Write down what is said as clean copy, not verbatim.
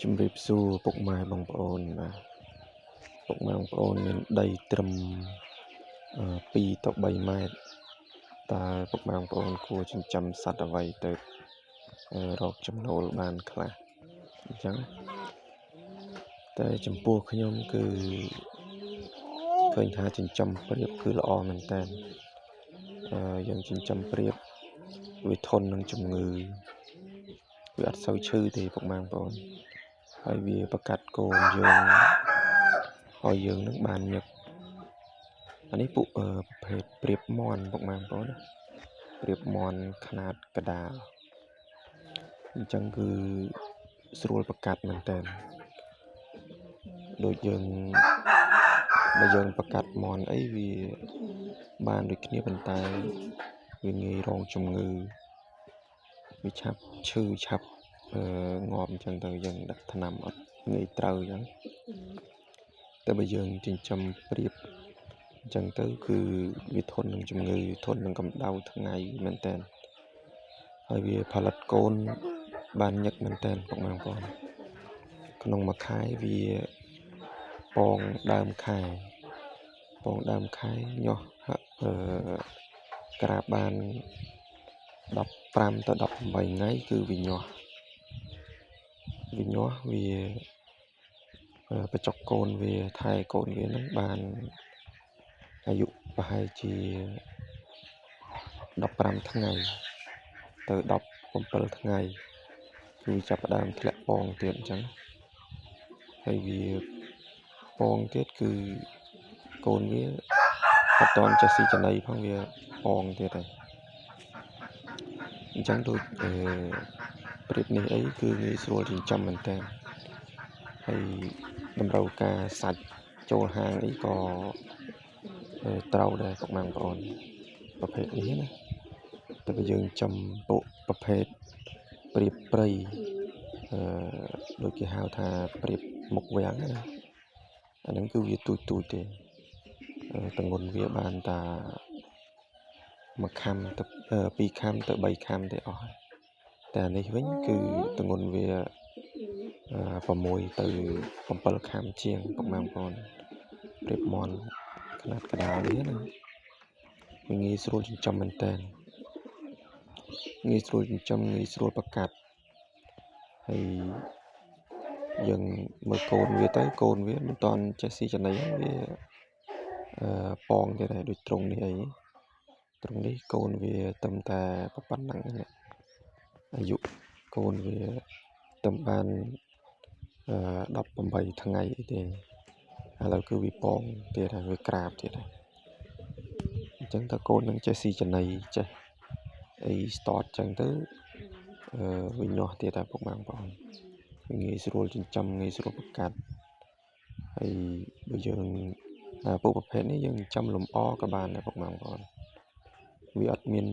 ជំរាបសួរពុកម៉ែបងប្អូនបាទពុកម៉ែបងប្អូនមានដីត្រឹម2 ទៅ 3 ម៉ែត្រតើពុកម៉ែបងប្អូនគួរចិញ្ចឹមសត្វអ្វីទៅរកចំណូលបានខ្លះអញ្ចឹងតែចំពោះខ្ញុំគឺឃើញថាចិញ្ចឹមព្រាបគឺល្អមែនតើយើងចិញ្ចឹមព្រាបវាធន់នឹងជំងឺវាអត់សូវឈឺទេពុកម៉ែបងប្អូនហើយវាប្រកាត់កូនយើងឲ្យយើងនឹងបានញឹកអានេះពួកប្រភេទព្រាបមន់ពុកម៉ែបងប្អូនណាព្រាបមន់ខ្នាតកដាលអញ្ចឹងគឺស្រួលប្រកាត់មែនតើដូចយើងបើយើងប្រកាត់មន់អីវាបានដូចគ្នាប៉ុន្តែវាងាយរងជំងឺវាឆាប់ឈឺឆាប់ងាប់អញ្ចឹងទៅយើងដាក់ថ្នាំអត់ងាយត្រូវអញ្ចឹងតែបើយើងចិញ្ចឹមព្រាបអញ្ចឹងទៅគឺវាធន់នឹងជំងឺធន់នឹងកម្ដៅថ្ងៃមែនតើហើយវាផលិតកូនបានញឹកមែនតើពុកម៉ែបងប្អូនក្នុងមួយខែវាពងដើមខែញាស់ក្រាបបាន15 ទៅ 18 ថ្ងៃគឺវាញាស់វាបញ្ចុកកូនវាថែកូនវានឹងបានអាយុប្រហែលជា15 ថ្ងៃទៅ17 ថ្ងៃគឺចាប់ផ្ដើមធ្លាក់ពងទៀតអញ្ចឹងហើយវាពងទៀតគឺកូនវាអត់ទាន់ចេះស៊ីចំណីផងវាពងទៀតហើយអញ្ចឹងដូចព្រាបនេះអីគឺងាយស្រួលចិញ្ចឹមមែនតើហើយតម្រូវការសាច់ចូលហាងអីក៏ត្រូវដែរពុកម៉ែបងប្អូនប្រភេទនេះណាតែបើយើងចំពួកប្រភេទព្រាបព្រៃដូចគេហៅថាព្រាបមុខវាំងណាអាហ្នឹងគឺវាទូចទេទម្ងន់វាបានតា1 ខាំទៅ2 ខាំទៅ 3 ខាំទេអស់តែនេះវិញគឺទម្ងន់វា6 ទៅ 7 ខាំជាងពុកម៉ែបងប្អូនព្រាបមន់ខ្នាតកដាលនេះណាវាងាយស្រួលចិញ្ចឹមមែនតើងាយស្រួលចិញ្ចឹមងាយស្រួលប្រកាត់ហើយយើងមើលកូនវាទៅកូនវាមិនតាន់ចេះស៊ីចំណីវាពងទៀតហើយដូចត្រង់នេះអីត្រង់នេះកូនវាត្រឹមតែប៉ុណ្ណឹងអាយុកូនវាត្រឹមបាន18 ថ្ងៃអីទេឥឡូវគឺវាពងទៀតហើយវាក្រាបទៀតហើយអញ្ចឹងតើកូននឹងចេះស៊ីចំណីចេះអីស្ទាត់អញ្ចឹងទៅវាញាស់ទៀតហើយពុកម៉ែបងប្អូនងាយស្រួលចិញ្ចឹមងាយស្រួលប្រកាត់ហើយបើយើងពួកប្រភេទនេះយើងចិញ្ចឹមលម្អក៏បានដែរពុកម៉ែបងប្អូនវាអត់មាន